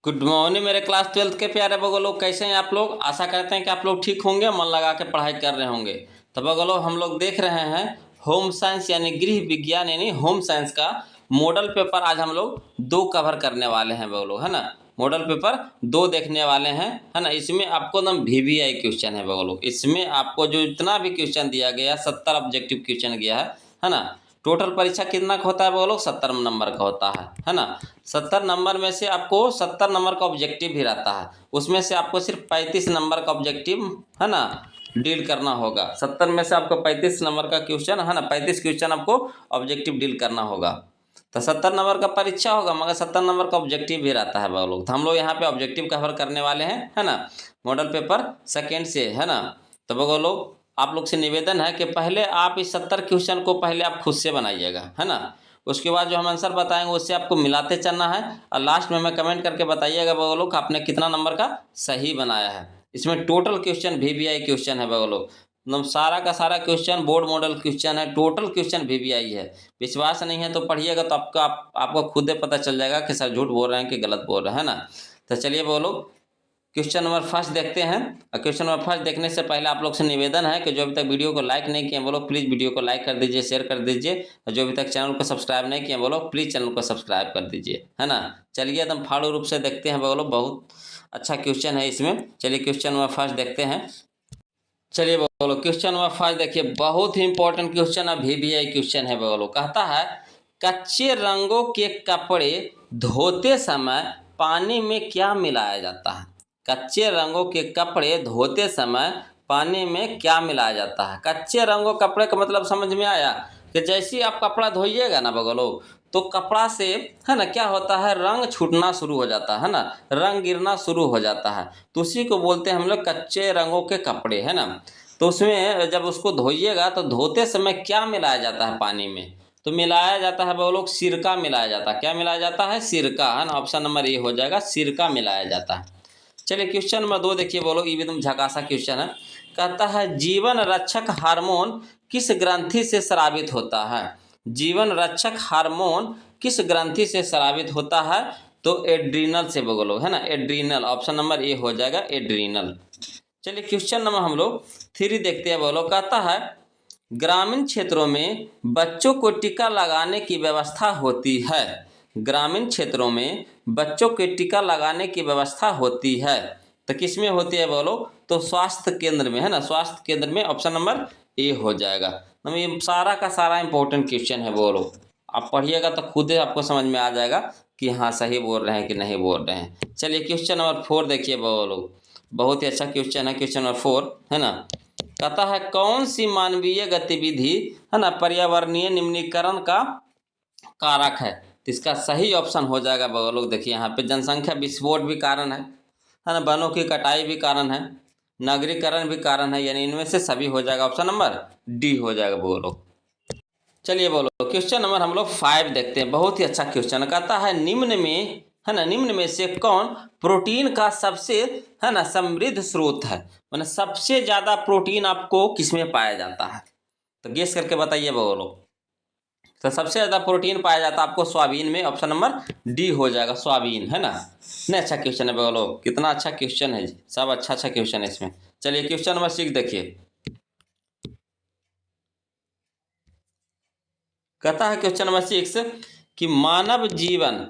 Good morning मेरे class 12th के प्यारे बगलों, कैसे हैं आप लोग। आशा करते हैं कि आप लोग ठीक होंगे, मन लगा के पढ़ाई कर रहे होंगे। तो बगलों हम लोग देख रहे हैं होम साइंस यानी गृह विज्ञान यानी होम साइंस का मॉडल पेपर। आज हम लोग 2 कवर करने वाले हैं बगलों, है ना। मॉडल पेपर 2 देखने वाले हैं, है ना। इसमें आपको एकदम VVI क्वेश्चन है बगलों। इसमें आपको जो इतना भी क्वेश्चन दिया गया 70 ऑब्जेक्टिव क्वेश्चन गया है ना। टोटल परीक्षा कितना का होता है वो लोग 70 नंबर का होता है ना। 70 नंबर में से आपको 70 नंबर का ऑब्जेक्टिव भी रहता है, उसमें से आपको सिर्फ 35 नंबर का ऑब्जेक्टिव, है ना, डील करना होगा। 70 में से आपको 35 नंबर का क्वेश्चन, है ना, 35 क्वेश्चन आपको ऑब्जेक्टिव डील करना होगा। तो 70 नंबर का परीक्षा होगा मगर 70 नंबर का ऑब्जेक्टिव भी रहता है वो लोग। तो हम लोग यहाँ पे ऑब्जेक्टिव कवर करने वाले हैं, है ना, मॉडल पेपर सेकेंड से, है ना। तो वो लोग आप लोग से निवेदन है कि पहले आप इस 70 क्वेश्चन को पहले आप खुद से बनाइएगा, है ना। उसके बाद जो हम आंसर बताएंगे उससे आपको मिलाते चलना है और लास्ट में हमें कमेंट करके बताइएगा वो लोग आपने कितना नंबर का सही बनाया है। इसमें टोटल क्वेश्चन VVI क्वेश्चन है वो लोग, मतलब सारा का सारा क्वेश्चन बोर्ड मॉडल क्वेश्चन है, टोटल क्वेश्चन VVI है। विश्वास नहीं है तो पढ़िएगा तो आपको खुद ही पता चल जाएगा कि सर झूठ बोल रहे हैं कि गलत बोल रहे हैं, है ना। तो चलिए वो लोग क्वेश्चन नंबर फर्स्ट देखते हैं। और क्वेश्चन नंबर फर्स्ट देखने से पहले आप लोग से निवेदन है कि जो अभी तक वीडियो को लाइक नहीं किए वो लोग प्लीज़ वीडियो को लाइक कर दीजिए, शेयर कर दीजिए। और जो अभी तक चैनल को सब्सक्राइब नहीं किए वो लोग प्लीज़ चैनल को सब्सक्राइब कर दीजिए, है ना। चलिए एकदम फाड़ू रूप से देखते हैं वो लोग, बहुत अच्छा क्वेश्चन है इसमें। चलिए क्वेश्चन नंबर फर्स्ट देखते हैं। चलिए बोलो क्वेश्चन नंबर फर्स्ट देखिए, बहुत ही इंपॉर्टेंट क्वेश्चन है, VVI क्वेश्चन है बोलो। कहता है कच्चे रंगों के कपड़े धोते समय पानी में क्या मिलाया जाता है। कच्चे रंगों के कपड़े धोते समय पानी में क्या मिलाया जाता है। कच्चे रंगों कपड़े का मतलब समझ में आया कि जैसे ही आप कपड़ा धोइएगा ना बगलो तो कपड़ा से, है ना, क्या होता है, रंग छूटना शुरू हो जाता है ना, रंग गिरना शुरू हो जाता है। तो उसी को बोलते हैं हम लोग कच्चे रंगों के कपड़े, है ना। तो उसमें जब उसको धोइएगा तो धोते समय क्या मिलाया जाता है पानी में, तो मिलाया जाता है वो लोग सिरका मिलाया जाता है। क्या मिलाया जाता है, सिरका, है ना। ऑप्शन नंबर ए हो जाएगा, सिरका मिलाया जाता है। चलिए क्वेश्चन नंबर 2 देखिए बोलो, ये भी एकदम झकासा क्वेश्चन है। कहता है जीवन रक्षक हार्मोन किस ग्रंथि से स्रावित होता है। जीवन रक्षक हार्मोन किस ग्रंथि से स्रावित होता है, तो एड्रीनल से बोलो, है ना, एड्रीनल। ऑप्शन नंबर ए हो जाएगा, एड्रीनल। चलिए क्वेश्चन नंबर हम लोग 3 देखते हैं बोलो। कहता है ग्रामीण क्षेत्रों में बच्चों को टीका लगाने की व्यवस्था होती है। ग्रामीण क्षेत्रों में बच्चों के टीका लगाने की व्यवस्था होती है, तो किस में होती है बोलो, तो स्वास्थ्य केंद्र में, है ना, स्वास्थ्य केंद्र में। ऑप्शन नंबर ए हो जाएगा। तो ये सारा का सारा इंपॉर्टेंट क्वेश्चन है बोलो, आप पढ़िएगा तो खुद ही आपको समझ में आ जाएगा कि हाँ सही बोल रहे हैं कि नहीं बोल रहे हैं। चलिए क्वेश्चन नंबर 4 देखिए बोलो, बहुत ही अच्छा क्वेश्चन है। क्वेश्चन नंबर 4, है ना, कहता है कौन सी मानवीय गतिविधि, है ना, पर्यावरणीय निम्नीकरण का कारक है। तो इसका सही ऑप्शन हो जाएगा लोग, देखिए यहाँ पे जनसंख्या विस्फोट भी कारण है ना, वनों की कटाई भी कारण है, नगरीकरण भी कारण है, यानी इनमें से सभी हो जाएगा। ऑप्शन नंबर डी हो जाएगा बोलो। चलिए बोलो क्वेश्चन नंबर हम लोग 5 देखते हैं, बहुत ही अच्छा क्वेश्चन। कहता है निम्न में, है ना, निम्न में से कौन प्रोटीन का सबसे, है ना, समृद्ध स्रोत है। मतलब सबसे ज्यादा प्रोटीन आपको किसमें पाया जाता है, तो गेस करके बताइए बोलो। तो सबसे ज़्यादा प्रोटीन पाया जाता है आपको सोयाबीन में। ऑप्शन नंबर डी हो जाएगा, सोयाबीन, है ना। नहीं अच्छा क्वेश्चन है बोलो, कितना अच्छा क्वेश्चन है, सब अच्छा अच्छा क्वेश्चन है इसमें। चलिए क्वेश्चन नंबर 6 देखिए। कहता है क्वेश्चन नंबर 6 कि मानव जीवन,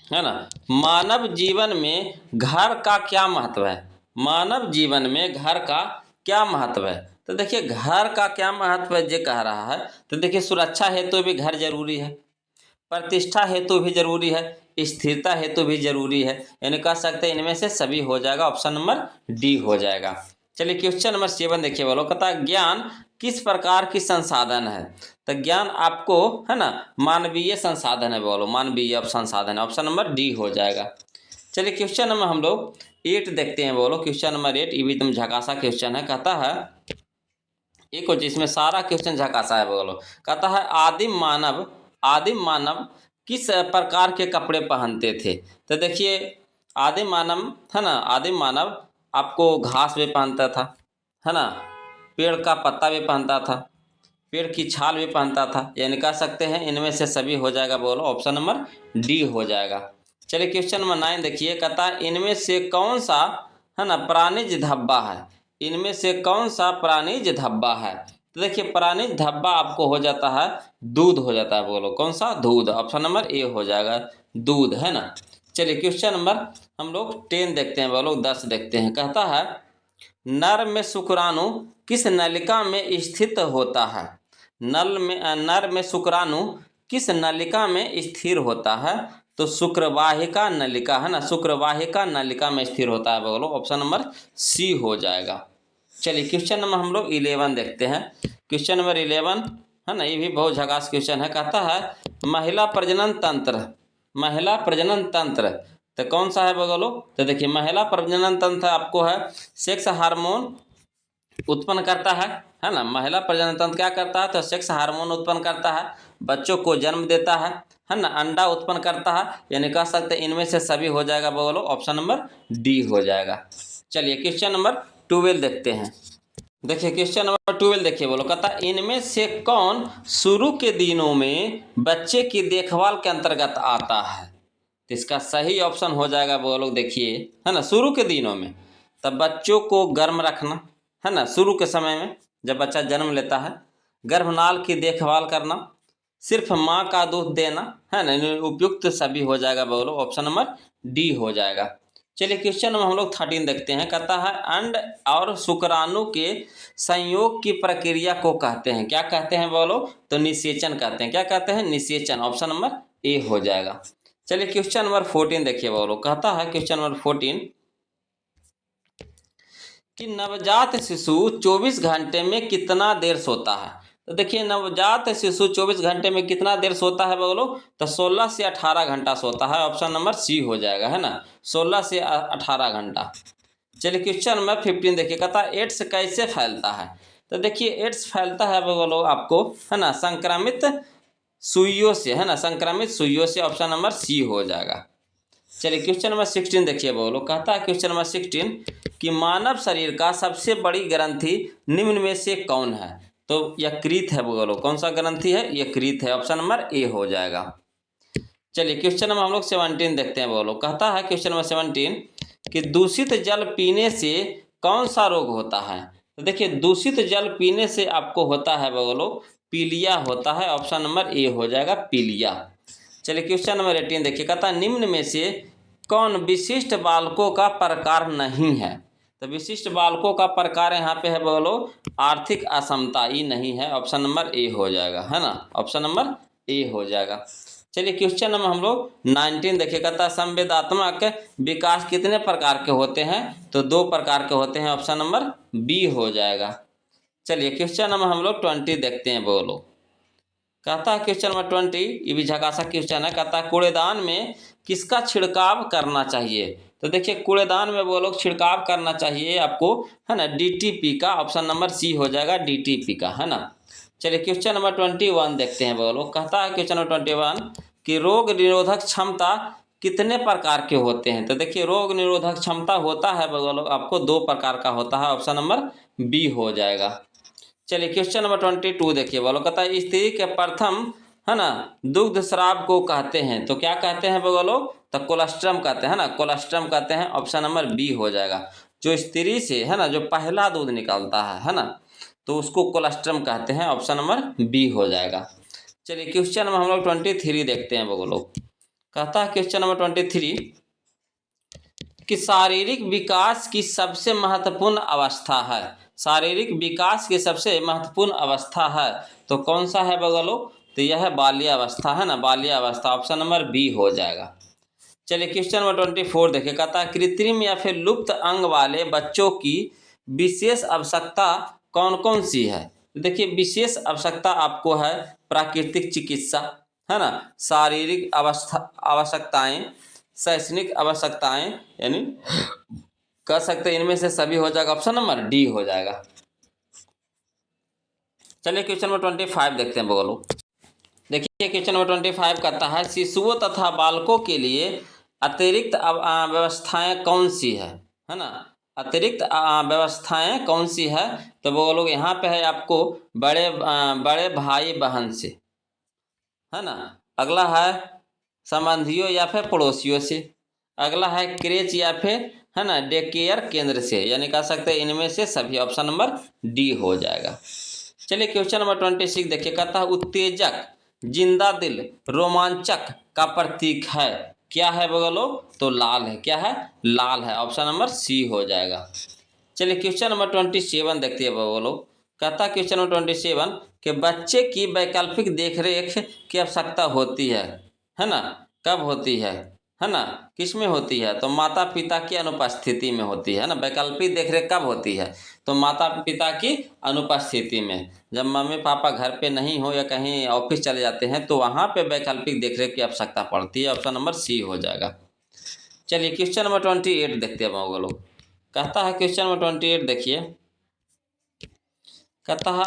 है ना, मानव जीवन में घर का क्या महत्व है। मानव जीवन में घर का क्या महत्व है, तो देखिए घर का क्या महत्व है ये कह रहा है। तो देखिए सुरक्षा हेतु भी घर जरूरी है, प्रतिष्ठा हेतु भी जरूरी है, स्थिरता हेतु भी जरूरी है, यानी कह सकते हैं इनमें से सभी हो जाएगा। ऑप्शन नंबर डी हो जाएगा। चलिए क्वेश्चन नंबर 7 देखिए बोलो। कहता है ज्ञान किस प्रकार की संसाधन है, तो ज्ञान आपको, है ना, मानवीय संसाधन है बोलो, मानवीय संसाधन है। ऑप्शन नंबर डी हो जाएगा। चलिए क्वेश्चन नंबर हम लोग 8 देखते हैं बोलो। क्वेश्चन नंबर 8 ये भी एकदम झकासा क्वेश्चन है। कहता है एक हो जिसमें सारा क्वेश्चन झकासा है बोलो। कहता है आदिम मानव किस प्रकार के कपड़े पहनते थे, तो देखिए आदिम मानव, है ना, आदिम मानव आपको घास भी पहनता था, है ना, पेड़ का पत्ता भी पहनता था, पेड़ की छाल भी पहनता था, यानी कह सकते हैं इनमें से सभी हो जाएगा बोलो। ऑप्शन नंबर डी हो जाएगा। चलिए क्वेश्चन नंबर 9 देखिए, कहता है इनमें से कौन सा है ना प्राणिज धब्बा है, इनमें से कौन सा प्राणिज धब्बा है। तो देखिए प्राणिज धब्बा आपको हो जाता है दूध हो जाता है, बोलो कौन सा, दूध। ऑप्शन नंबर ए हो जाएगा दूध, है ना। चलिए क्वेश्चन नंबर हम लोग 10 देखते हैं, बोलो 10 देखते हैं। कहता है नर में शुक्राणु किस नलिका में स्थित होता है। नर में शुक्राणु किस नलिका में स्थिर होता है। तो शुक्रवाहिका नलिका, है ना, शुक्रवाहिका नलिका में स्थिर होता है, बोलो ऑप्शन नंबर सी हो जाएगा। चलिए क्वेश्चन नंबर हम लोग 11 देखते हैं। क्वेश्चन नंबर 11 है ना, ये भी बहुत झकास क्वेश्चन है। कहता है महिला प्रजनन तंत्र, महिला प्रजनन तंत्र तो कौन सा है बोलो। तो देखिए महिला प्रजनन तंत्र आपको है सेक्स हार्मोन उत्पन्न करता है ना। महिला प्रजनन तंत्र क्या करता है, तो सेक्स हार्मोन उत्पन्न करता है, बच्चों को जन्म देता है ना, अंडा उत्पन्न करता है, यानी कह सकते हैं इनमें से सभी हो जाएगा, बोलो ऑप्शन नंबर डी हो जाएगा। चलिए क्वेश्चन नंबर 12 देखते हैं। देखिए क्वेश्चन नंबर 12 देखिए, बोलो कहता है इनमें से कौन शुरू के दिनों में बच्चे की देखभाल के अंतर्गत आता है। तो इसका सही ऑप्शन हो जाएगा, बोलो देखिए, है ना, शुरू के दिनों में तब बच्चों को गर्म रखना, है ना, शुरू के समय में जब बच्चा जन्म लेता है, गर्भनाल की देखभाल करना, सिर्फ माँ का दूध देना, है ना, उपयुक्त सभी हो जाएगा, बोलो ऑप्शन नंबर डी हो जाएगा। चलिए क्वेश्चन नंबर हम लोग 13 देखते हैं। कहता है अंड और शुक्राणु के संयोग की प्रक्रिया को कहते हैं, क्या कहते हैं बोलो। तो निषेचन कहते हैं, क्या कहते हैं, निषेचन। ऑप्शन नंबर ए हो जाएगा। चलिए क्वेश्चन नंबर 14 देखिए, बोलो कहता है क्वेश्चन नंबर 14 कि नवजात शिशु 24 घंटे में कितना देर सोता है। तो देखिए नवजात शिशु 24 घंटे में कितना देर सोता है बोलो। तो 16 से 18 घंटा सोता है, ऑप्शन नंबर सी हो जाएगा, है ना, 16 से 18 घंटा। चलिए क्वेश्चन नंबर 15 देखिए, कहता है एड्स कैसे फैलता है। तो देखिए एड्स फैलता है बोलो आपको, है ना, संक्रमित सुइयों से, है ना, संक्रमित सुइयों से, ऑप्शन नंबर सी हो जाएगा। चलिए क्वेश्चन नंबर 16 देखिए, बोलो कहता है क्वेश्चन नंबर 16 कि मानव शरीर का सबसे बड़ी ग्रंथि निम्न में से कौन है। तो यकृत है, बोलो कौन सा ग्रंथि है, यकृत है, ऑप्शन नंबर ए हो जाएगा। चलिए क्वेश्चन नंबर हम लोग 17 देखते हैं, बोलो कहता है क्वेश्चन नंबर 17 कि दूषित जल पीने से कौन सा रोग होता है। तो देखिए दूषित जल पीने से आपको होता है, बोलो पीलिया होता है, ऑप्शन नंबर ए हो जाएगा, पीलिया। चलिए क्वेश्चन नंबर 18 देखिए, कहता है निम्न में से कौन विशिष्ट बालकों का प्रकार नहीं है। तो विशिष्ट बालकों का प्रकार यहाँ पे है, बोलो आर्थिक असमता, ई नहीं है, ऑप्शन नंबर ए हो जाएगा, है ना, ऑप्शन नंबर ए हो जाएगा। चलिए क्वेश्चन नंबर हम लोग 19 देखिए, कहता है संवेदात्मक विकास कितने प्रकार के होते हैं। तो 2 प्रकार के होते हैं, ऑप्शन नंबर बी हो जाएगा। चलिए क्वेश्चन नंबर हम लोग 20 देखते हैं, बोलो कहता है क्वेश्चन नंबर 20 ये भी झकासा क्वेश्चन है। कहता है कूड़ेदान में किसका छिड़काव करना चाहिए। तो देखिए कूड़ेदान में वो लोग छिड़काव करना चाहिए आपको, है ना, डीटीपी का, ऑप्शन नंबर सी हो जाएगा, डीटीपी का, है ना। चलिए क्वेश्चन नंबर 21 देखते हैं, वो लोग कहता है क्वेश्चन नंबर 21 कि रोग निरोधक क्षमता कितने प्रकार के होते हैं। तो देखिए रोग निरोधक क्षमता होता है वो लोग आपको 2 प्रकार का होता है, ऑप्शन नंबर बी हो जाएगा। चलिए क्वेश्चन नंबर 22 देखिए, बोलो कहता है स्त्री के प्रथम, है ना, दुग्ध स्राव को कहते हैं। तो क्या कहते हैं बोलो, तो कोलेस्ट्रम कहते हैं ना, कोलेस्ट्रम कहते हैं, ऑप्शन नंबर बी हो जाएगा। जो स्त्री से, है ना, जो पहला दूध निकलता है ना, तो उसको कोलेस्ट्रम कहते हैं, ऑप्शन नंबर बी हो जाएगा। चलिए क्वेश्चन नंबर हम लोग 23 देखते हैं, बोलो कहता है क्वेश्चन नंबर 23 कि शारीरिक विकास की सबसे महत्वपूर्ण अवस्था है। शारीरिक विकास की सबसे महत्वपूर्ण अवस्था है तो कौन सा है बगलो। तो यह है बाल्यावस्था, है ना, बाल्यावस्था, ऑप्शन नंबर बी हो जाएगा। चलिए क्वेश्चन नंबर 24 देखिए, कहता है कृत्रिम या फिर लुप्त अंग वाले बच्चों की विशेष आवश्यकता कौन कौन सी है। तो देखिए विशेष आवश्यकता आपको है प्राकृतिक चिकित्सा, है ना, शारीरिक आवश्यकताएं, शैक्षणिक आवश्यकताएं, यानी कह सकते हैं इनमें से सभी हो जाएगा, ऑप्शन नंबर डी हो जाएगा। चलिए क्वेश्चन नंबर 25 देखते हैं, बोलो देखिए क्वेश्चन नंबर 25 कहता है शिशुओं तथा बालकों के लिए अतिरिक्त व्यवस्थाएं कौन सी है ना, अतिरिक्त व्यवस्थाएं कौन सी है। तो वो लोग यहाँ पे है आपको बड़े भाई बहन से, है ना। अगला है संबंधियों या फिर पड़ोसियों से। अगला है क्रेच या फिर है ना डे केयर केंद्र से, यानी कह सकते हैं इनमें से सभी। ऑप्शन नंबर डी हो जाएगा। चलिए क्वेश्चन नंबर 26 देखिए, कहता है उत्तेजक, जिंदा दिल, रोमांचक का प्रतीक है, क्या है बोलो? तो लाल है। क्या है? लाल है। ऑप्शन नंबर सी हो जाएगा। चलिए क्वेश्चन नंबर 27 देखते हैं बोलो। कहता क्वेश्चन नंबर 27 कि बच्चे की वैकल्पिक देखरेख की आवश्यकता होती है ना? कब होती है ना? किस में होती है? तो माता पिता की अनुपस्थिति में होती है ना। वैकल्पिक देखरेख कब होती है? तो माता पिता की अनुपस्थिति में। जब मम्मी पापा घर पे नहीं हो या कहीं ऑफिस चले जाते हैं तो वहाँ पे वैकल्पिक देखरेख की आवश्यकता पड़ती है। ऑप्शन नंबर सी हो जाएगा। चलिए क्वेश्चन नंबर 28 देखते हैं हम लोग। कहता है क्वेश्चन नंबर 28 देखिए, कहता है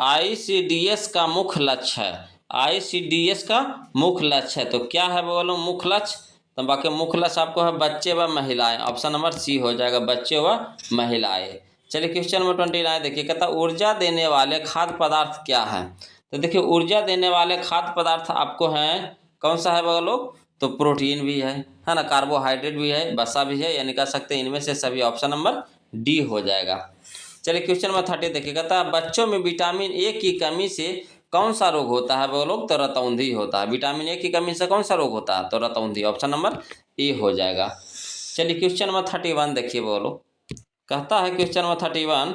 आईसीडीएस का मुख्य लक्ष्य है। आईसीडीएस का मुख्य लक्ष्य है, तो क्या है बोलो मुख्य लक्ष्य? तो बाकी मुख्य लक्ष्य आपको है बच्चे व महिलाएं। ऑप्शन नंबर सी हो जाएगा, बच्चे व महिलाएं। चलिए क्वेश्चन नंबर 29 देखिए, कहता ऊर्जा देने वाले खाद्य पदार्थ क्या है? तो देखिए ऊर्जा देने वाले खाद्य पदार्थ आपको हैं, कौन सा है बोलो? तो प्रोटीन भी है ना, कार्बोहाइड्रेट भी है, वसा भी है, यानी कह सकते हैं इनमें से सभी। ऑप्शन नंबर डी हो जाएगा। चलिए क्वेश्चन नंबर 30 देखिए, कहता है बच्चों में विटामिन ए की कमी से कौन सा रोग होता है बोलो? तो रतौंधी होता है। विटामिन ए की कमी से कौन सा रोग होता है? तो रतौंधी। ऑप्शन नंबर ए हो जाएगा। चलिए क्वेश्चन नंबर 31 देखिए बोलो। कहता है क्वेश्चन नंबर 31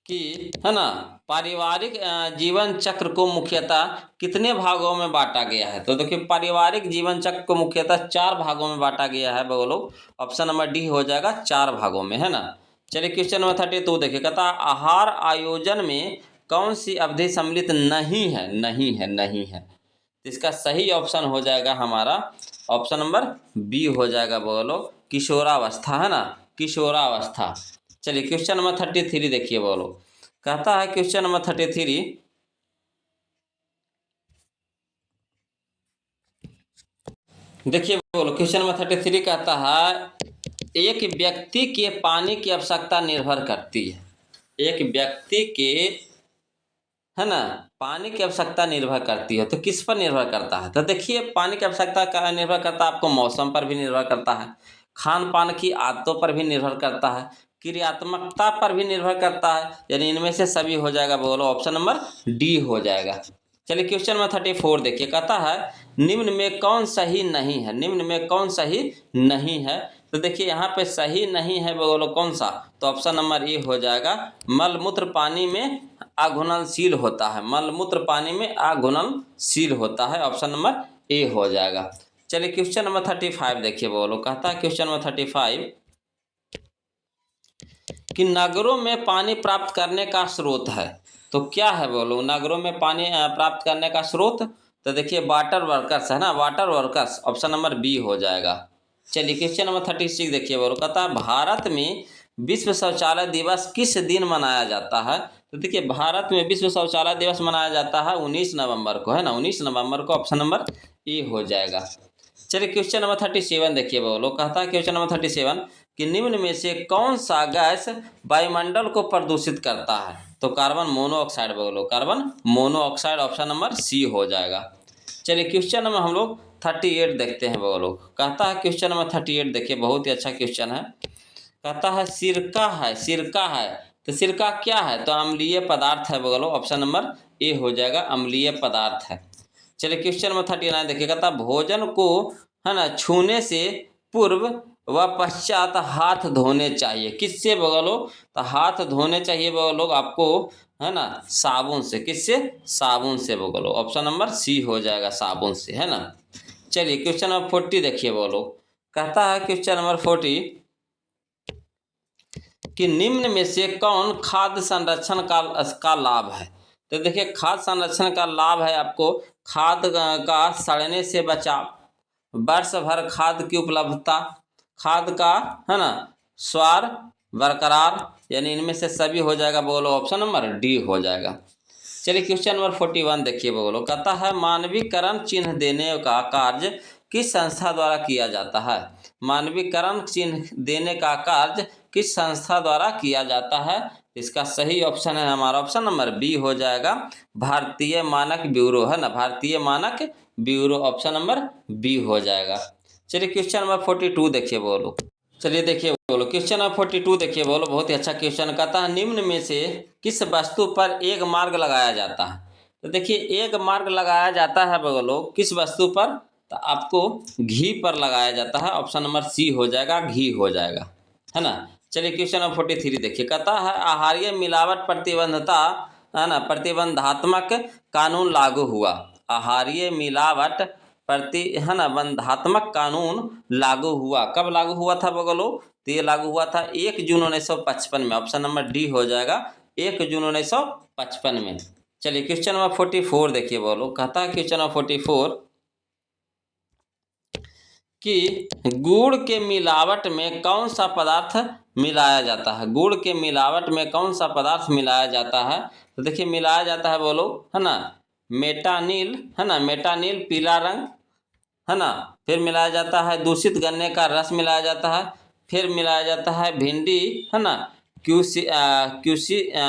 कि है ना पारिवारिक जीवन चक्र को मुख्यतः कितने भागों में बांटा गया है? तो देखिए पारिवारिक जीवन चक्र को मुख्यतः 4 भागों में बांटा गया है बोलो। ऑप्शन नंबर डी हो जाएगा, 4 भागों में, है ना। चलिए क्वेश्चन नंबर 32 देखिए, कहता आहार आयोजन में कौन सी अवधि सम्मिलित नहीं है? नहीं है, नहीं है। तो इसका सही ऑप्शन हो जाएगा हमारा ऑप्शन नंबर बी हो जाएगा बोलो, किशोरावस्था, है ना, किशोरावस्था। चलिए क्वेश्चन नंबर 33 देखिए बोलो। कहता है क्वेश्चन नंबर 33, देखिए बोलो क्वेश्चन नंबर 33 कहता है एक व्यक्ति के पानी की आवश्यकता निर्भर करती है। एक व्यक्ति के है ना पानी की आवश्यकता निर्भर करती है, तो किस पर निर्भर करता है? तो देखिए पानी की आवश्यकता का निर्भर करता है, आपको मौसम पर भी निर्भर करता है, खान पान की आदतों पर भी निर्भर करता है, क्रियात्मकता पर भी निर्भर करता है, यानी इनमें से सभी हो जाएगा बोलो। ऑप्शन नंबर डी हो जाएगा। चलिए क्वेश्चन नंबर 34 देखिए, कहता है निम्न में कौन सही नहीं है? निम्न में कौन सही नहीं है? तो देखिए यहाँ पे सही नहीं है बोलो कौन सा? तो ऑप्शन नंबर ए हो जाएगा, मलमूत्र पानी में अघुलनशील होता है। मलमूत्र पानी में अघुलनशील होता है। ऑप्शन नंबर ए हो जाएगा। चलिए क्वेश्चन नंबर 35 देखिए बोलो। कहता है क्वेश्चन नंबर 35 कि नगरों में पानी प्राप्त करने का स्रोत है, तो क्या है बोलो? नगरों में पानी प्राप्त करने का स्रोत, तो देखिए वाटर वर्कर्स है ना, water workers. Option number B हो जाएगा। चलिए क्वेश्चन नंबर 36 देखिए बोलो। कहता है भारत में विश्व शौचालय दिवस किस दिन मनाया जाता है? तो देखिए भारत में विश्व शौचालय दिवस मनाया जाता है 19 नवंबर को, है ना, 19 नवंबर को। ऑप्शन नंबर ए हो जाएगा। चलिए क्वेश्चन नंबर 37 देखिए बोलो। कहता है क्वेश्चन नंबर 37 कि निम्न में से कौन सा गैस वायुमंडल को प्रदूषित करता है? तो कार्बन मोनोऑक्साइड बोलो, carbon monoxide. Option number C हो जाएगा। चलिए क्वेश्चन नंबर हम लोग 38 देखते हैं बोलो। कहता है क्वेश्चन नंबर 38 देखिए, बहुत ही अच्छा क्वेश्चन है। कहता है सिरका है, सिरका है, तो सिरका क्या है? तो अम्लीय पदार्थ है बोलो। ऑप्शन नंबर ए हो जाएगा, अम्लीय पदार्थ है। चलिए क्वेश्चन नंबर 39 देखिए, कहता भोजन को है ना छूने से पूर्व व पश्चात हाथ धोने चाहिए, किससे बोलो? तो हाथ धोने चाहिए बोलो आपको, है ना, साबुन से। किससे? साबुन से बोलो। ऑप्शन नंबर सी हो जाएगा, साबुन से, है ना। चलिए क्वेश्चन नंबर 40 देखिए बोलो। कहता है क्वेश्चन नंबर 40 कि निम्न में से कौन खाद्य संरक्षण का लाभ है? तो देखिए खाद्य संरक्षण का लाभ है आपको खाद्य का सड़ने से बचाव, वर्ष भर खाद्य की उपलब्धता, खाद्य का है ना स्वार बरकरार, यानी इनमें से सभी हो जाएगा बोलो। ऑप्शन नंबर डी हो जाएगा। चलिए क्वेश्चन नंबर 41 देखिए बोलो। कहता है मानवीकरण चिन्ह देने का कार्य किस संस्था द्वारा किया जाता है? मानवीकरण चिन्ह देने का कार्य किस संस्था द्वारा किया जाता है? इसका सही ऑप्शन है हमारा ऑप्शन नंबर बी हो जाएगा, भारतीय मानक ब्यूरो, है ना, भारतीय मानक ब्यूरो, ऑप्शन नंबर बी हो जाएगा। चलिए क्वेश्चन नंबर 42 देखिए बोलो। चलिए देखिए बोलो, क्वेश्चन नंबर 42 देखिए बोलो, बहुत ही अच्छा क्वेश्चन कहता है निम्न में से किस वस्तु पर एक मार्ग लगाया जाता है। तो देखिए एक मार्ग लगाया जाता है बोलो किस वस्तु पर, तो आपको घी पर लगाया जाता है, ऑप्शन नंबर सी हो जाएगा, घी हो जाएगा, है ना। चलिए क्वेश्चन नंबर 43 देखिए, कहता है आहारीय मिलावट प्रतिबंधता, है ना, प्रतिबंधात्मक कानून लागू हुआ। आहारीय मिलावट प्रति, है ना, बंधात्मक कानून लागू हुआ, कब लागू हुआ था बगलो, तो ये लागू हुआ था 1 जून 1955 में, ऑप्शन नंबर डी हो जाएगा, 1 जून 1955 में। चलिए क्वेश्चन नंबर 44 देखिए बोलो, कहता है क्वेश्चन नंबर 44 कि गुड़ के मिलावट में कौन सा पदार्थ मिलाया जाता है। गुड़ के मिलावट में कौन सा पदार्थ मिलाया जाता है, तो देखिए मिलाया जाता है बोलो, है ना, मेटानिल, है ना, मेटानिल पीला रंग, है ना, फिर मिलाया जाता है दूषित गन्ने का रस मिलाया जाता है, फिर मिलाया जाता है भिंडी, है ना, क्यूसी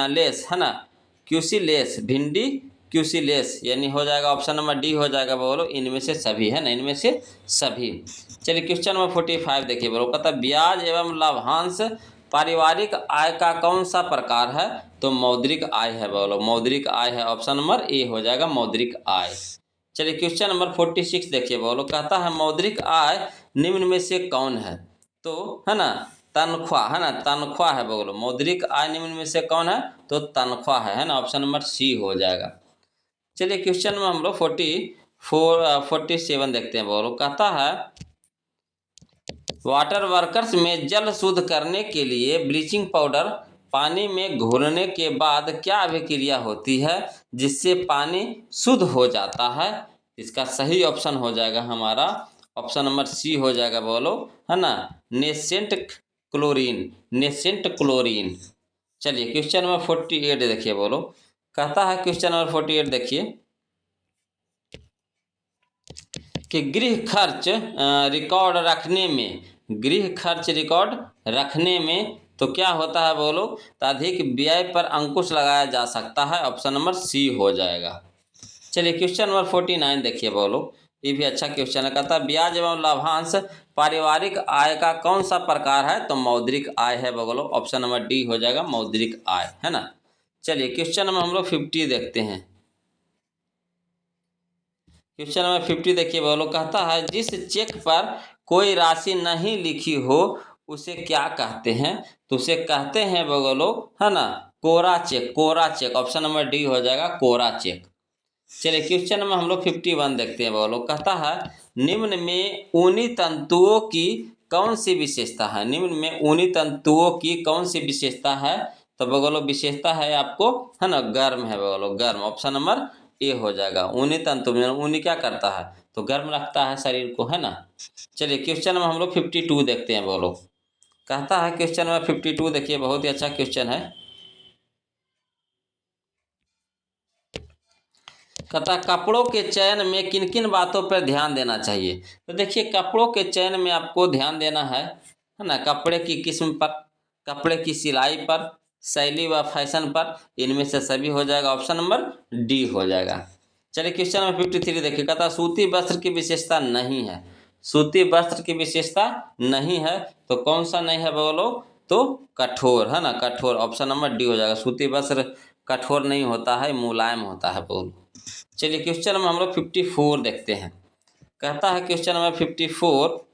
लेस, है ना, क्यूसी लेस, भिंडी क्यूसी लेस, यानी हो जाएगा ऑप्शन नंबर डी हो जाएगा बोलो, इनमें से सभी, है ना, इनमें से सभी। चलिए क्वेश्चन नंबर 45 देखिए बोलो, कहता ब्याज एवं लाभांश पारिवारिक आय का कौन सा प्रकार है, तो मौद्रिक आय है बोलो, मौद्रिक आय है, ऑप्शन नंबर ए हो जाएगा, मौद्रिक आय। चलिए क्वेश्चन नंबर 46 देखिए बोलो, कहता है मौद्रिक आय निम्न में से कौन है, तो है ना तनख्वाह, है ना, तनख्वाह है बोलो, मौद्रिक आय निम्न में से कौन है, तो तनख्वाह है ना, ऑप्शन नंबर सी हो जाएगा। चलिए क्वेश्चन में हम लोग 47 देखते हैं बोलो, कहता है वाटर वर्कर्स में जल शुद्ध करने के लिए ब्लीचिंग पाउडर पानी में घोलने के बाद क्या अभिक्रिया होती है जिससे पानी शुद्ध हो जाता है। इसका सही ऑप्शन हो जाएगा हमारा ऑप्शन नंबर सी हो जाएगा बोलो, है ना, नेसेंट क्लोरीन, नेसेंट क्लोरीन। चलिए क्वेश्चन नंबर 48 देखिए बोलो, कहता है क्वेश्चन नंबर 48 देखिए कि गृह खर्च रिकॉर्ड रखने में, गृह खर्च रिकॉर्ड रखने में तो क्या होता है बोलो, तो अधिक व्यय पर अंकुश लगाया जा सकता है, ऑप्शन नंबर सी हो जाएगा। चलिए क्वेश्चन नंबर 49 देखिए बोलो, ये भी अच्छा क्वेश्चन है, कहता है ब्याज एवं लाभांश पारिवारिक आय का कौन सा प्रकार है, तो मौद्रिक आय है बोलो, ऑप्शन नंबर डी हो जाएगा, मौद्रिक आय, है ना। चलिए क्वेश्चन नंबर हम लोग 50 देखते हैं। क्वेश्चन नंबर 50 देखिए बोलो, कहता है जिस चेक पर कोई राशि नहीं लिखी हो उसे क्या कहते हैं, तो उसे कहते हैं बोलो, है ना, कोरा चेक, कोरा चेक, ऑप्शन नंबर डी हो जाएगा, कोरा चेक। चलिए क्वेश्चन में हम लोग 51 देखते हैं बोलो, कहता है निम्न में ऊनी तंतुओं की कौन सी विशेषता है, निम्न में ऊनी तंतुओं की कौन सी विशेषता है, तो बोलो विशेषता है आपको, है ना, गर्म है बोलो, गर्म, ऑप्शन नंबर ए हो जाएगा। ऊनी तंतु में ऊनी क्या करता है, तो गर्म रखता है शरीर को, है ना। चलिए क्वेश्चन में हम लोग 52 देखते हैं बोलो, कहता है क्वेश्चन में 52 देखिए, बहुत ही अच्छा क्वेश्चन है, कहता कपड़ों के चयन में किन किन बातों पर ध्यान देना चाहिए। तो देखिए कपड़ों के चयन में आपको ध्यान देना है ना, कपड़े की किस्म पर, कपड़े की सिलाई पर, शैली व फैशन पर, इनमें से सभी हो जाएगा, ऑप्शन नंबर डी हो जाएगा। चलिए क्वेश्चन नंबर 53 देखिए, कहता सूती वस्त्र की विशेषता नहीं है, सूती वस्त्र की विशेषता नहीं है, तो कौन सा नहीं है बोलो, तो कठोर, है ना, कठोर, ऑप्शन नंबर डी हो जाएगा, सूती वस्त्र कठोर नहीं होता है, मुलायम होता है बोलो। चलिए क्वेश्चन नंबर हम लोग 54 देखते हैं, कहता है क्वेश्चन नंबर 54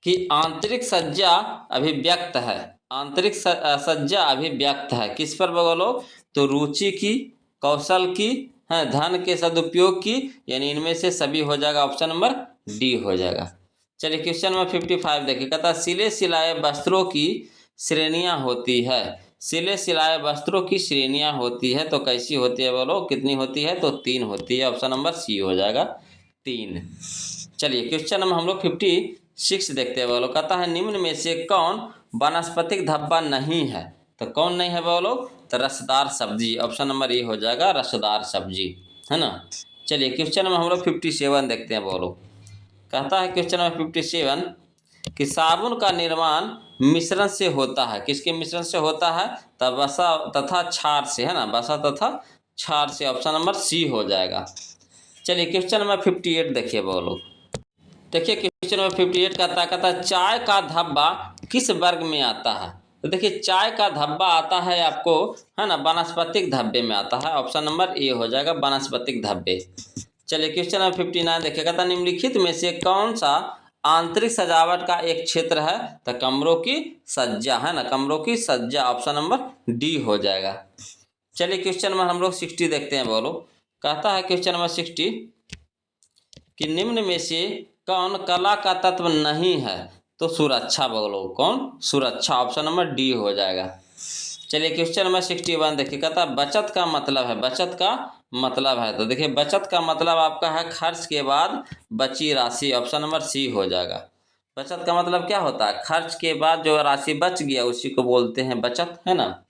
कि आंतरिक सज्जा अभिव्यक्त है, आंतरिक सज्जा अभिव्यक्त है किस पर बोलो, तो रुचि की, कौशल की, है, धन के सदुपयोग की, यानी इनमें से सभी हो जाएगा, ऑप्शन नंबर डी हो जाएगा। चलिए क्वेश्चन नंबर 55 देखिए, कहता सिले सिलाए वस्त्रों की श्रेणियां होती है, सिले सिलाए वस्त्रों की श्रेणियां होती है, तो कैसी होती है बोलो, कितनी होती है, तो 3 होती है, ऑप्शन नंबर सी हो जाएगा, 3। चलिए क्वेश्चन नंबर हम लोग 56 देखते हैं बोलो, कहता है निम्न में से कौन वानस्पतिक धब्बा नहीं है, तो कौन नहीं है बोलो, तो रसदार सब्जी, ऑप्शन नंबर ए हो जाएगा, रसदार सब्जी, है ना। चलिए क्वेश्चन नंबर हम लोग 57 देखते हैं बोलो, कहता है क्वेश्चन नंबर 57 कि साबुन का निर्माण मिश्रण से होता है। किसके मिश्रण से होता है? तब वसा तथा क्षार से, है ना, वसा तथा क्षार से। ऑप्शन नंबर सी हो जाएगा। चलिए क्वेश्चन नंबर 58 देखिए बोलो। देखिए क्वेश्चन नंबर 58 कहता है चाय का धब्बा किस वर्ग में आता है? तो देखिए चाय का धब्बा आता है आपको, है ना, वानस्पतिक धब्बे में आता है। ऑप्शन नंबर ए हो जाएगा, वानस्पतिक धब्बे। चलिए क्वेश्चन नंबर 59 देखिए, कहता है निम्नलिखित में से कौन सा आंतरिक सजावट का एक क्षेत्र है? तो कमरों की सज्जा, है ना, कमरों की सज्जा। ऑप्शन नंबर डी हो जाएगा। चलिए क्वेश्चन नंबर हम लोग 60 देखते हैं बोलो। कहता है क्वेश्चन नंबर 60 कि निम्न में से कौन कला का तत्व नहीं है? तो सुरक्षा बोलो, कौन? सुरक्षा। ऑप्शन नंबर डी हो जाएगा। चलिए क्वेश्चन नंबर 61 देखिए, कहता है बचत का मतलब है, बचत का मतलब है। तो देखिए बचत का मतलब आपका है खर्च के बाद बची राशि। ऑप्शन नंबर सी हो जाएगा। बचत का मतलब क्या होता है? खर्च के बाद जो राशि बच गया उसी को बोलते हैं बचत, है ना।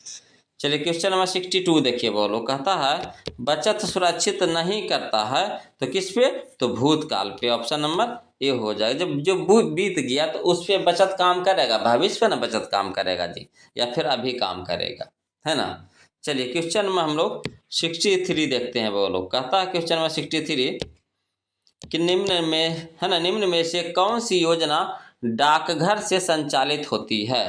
चलिए क्वेश्चन नंबर 62 देखिए बोलो। कहता है बचत सुरक्षित नहीं करता है, तो किस पे? तो भूतकाल पे। ऑप्शन नंबर ए हो जाएगा। जब जो बीत गया तो उस पे बचत काम करेगा, भविष्य पे ना बचत काम करेगा जी, या फिर अभी काम करेगा, है ना। चलिए क्वेश्चन में हम लोग 63 देखते हैं बोलो। कहता है क्वेश्चन नंबर 63 कि निम्न में, है ना, निम्न में से कौन सी योजना डाकघर से संचालित होती है?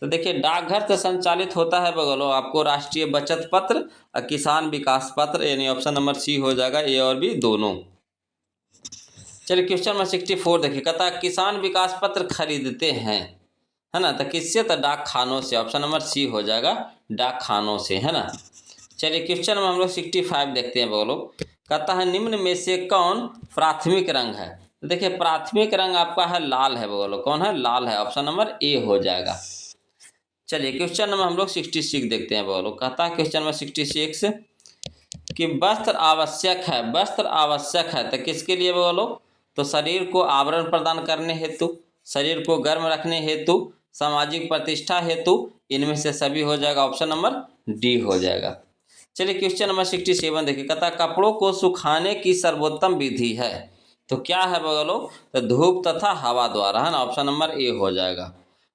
तो देखिए डाकघर से संचालित होता है बगलो आपको राष्ट्रीय बचत पत्र और किसान विकास पत्र, यानी ऑप्शन नंबर सी हो जाएगा, ए और बी दोनों। चलिए क्वेश्चन नंबर 64 देखिए, कहता है किसान विकास पत्र खरीदते हैं, है ना, तो किससे? तो डाक खानों से। ऑप्शन नंबर सी हो जाएगा, डाक खानों से, है ना। चलिए क्वेश्चन में हम लोग 65 देखते हैं बोलो। कहता है निम्न में से कौन प्राथमिक रंग है? तो देखिए प्राथमिक रंग आपका है लाल है बोलो, कौन है? लाल है। ऑप्शन नंबर ए हो जाएगा। चलिए क्वेश्चन नंबर हम लोग 66 देखते हैं बोलो। कहता है क्वेश्चन नंबर 66 कि वस्त्र आवश्यक है, वस्त्र आवश्यक है तो किसके लिए बोलो? तो शरीर को आवरण प्रदान करने हेतु, शरीर को गर्म रखने हेतु, सामाजिक प्रतिष्ठा हेतु, इनमें से सभी हो जाएगा। ऑप्शन नंबर डी हो जाएगा। चलिए क्वेश्चन नंबर 67 देखिए, कहता कपड़ों को सुखाने की सर्वोत्तम विधि है, तो क्या है बोलो? तो धूप तथा हवा द्वारा, है ना। ऑप्शन नंबर ए हो जाएगा,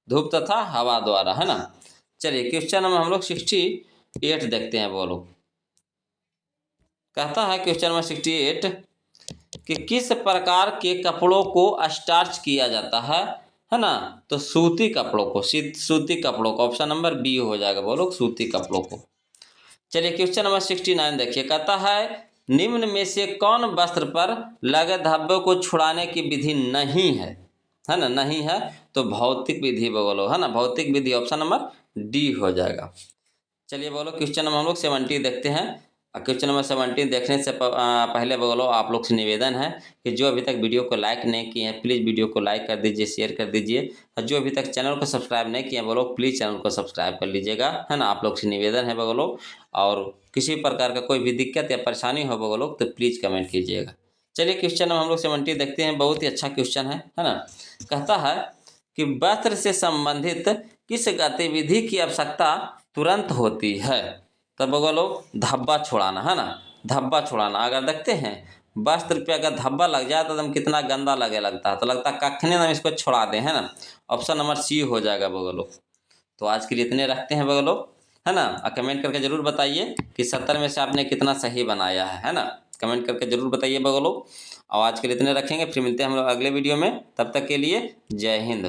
धूप तथा हवा द्वारा, है ना। चलिए क्वेश्चन नंबर हम लोग 68 देखते हैं बोलो। कहता है क्वेश्चन नंबर 68 कि किस प्रकार के कपड़ों को स्टार्च किया जाता है ना। तो सूती कपड़ों को, सूती कपड़ों को। ऑप्शन नंबर बी हो जाएगा बोलो, सूती कपड़ों को। चलिए क्वेश्चन नंबर 69 देखिए, कहता है निम्न में से कौन वस्त्र पर लगे धब्बे को छुड़ाने की विधि नहीं है ना, नहीं है। तो भौतिक विधि बोलो, है ना, भौतिक विधि। ऑप्शन नंबर डी हो जाएगा। चलिए बोलो क्वेश्चन नंबर हम लोग 70 देखते हैं। क्वेश्चन नंबर 70 देखने से पहले बोलो आप लोग से निवेदन है कि जो अभी तक वीडियो को लाइक नहीं किए हैं प्लीज़ वीडियो को लाइक कर दीजिए, शेयर कर दीजिए, और जो अभी तक चैनल को सब्सक्राइब नहीं किए हैं बोलो प्लीज़ चैनल को सब्सक्राइब कर लीजिएगा, है ना। आप लोग से निवेदन है बोलो, और किसी प्रकार का कोई भी दिक्कत या परेशानी हो बोलो तो प्लीज़ कमेंट कीजिएगा। चलिए क्वेश्चन नंबर हम लोग 70 देखते हैं। बहुत ही अच्छा क्वेश्चन है ना। कहता है कि वस्त्र से संबंधित किस गतिविधि की आवश्यकता तुरंत होती है? तब बोलो धब्बा छुड़ाना, है ना, धब्बा छुड़ाना। अगर देखते हैं वस्त्र पे अगर धब्बा लग जाए तो एकदम कितना गंदा लगता है, तो लगता है कखने हम इसको छुड़ा दें, है ना। ऑप्शन नंबर सी हो जाएगा बोलो। तो आज के लिए इतने रखते हैं बोलो, है ना। और कमेंट करके जरूर बताइए कि 70 में से आपने कितना सही बनाया है ना। कमेंट करके जरूर बताइए बोलो। और आज के लिए इतने रखेंगे, फिर मिलते हैं हम लोग अगले वीडियो में। तब तक के लिए जय हिंद।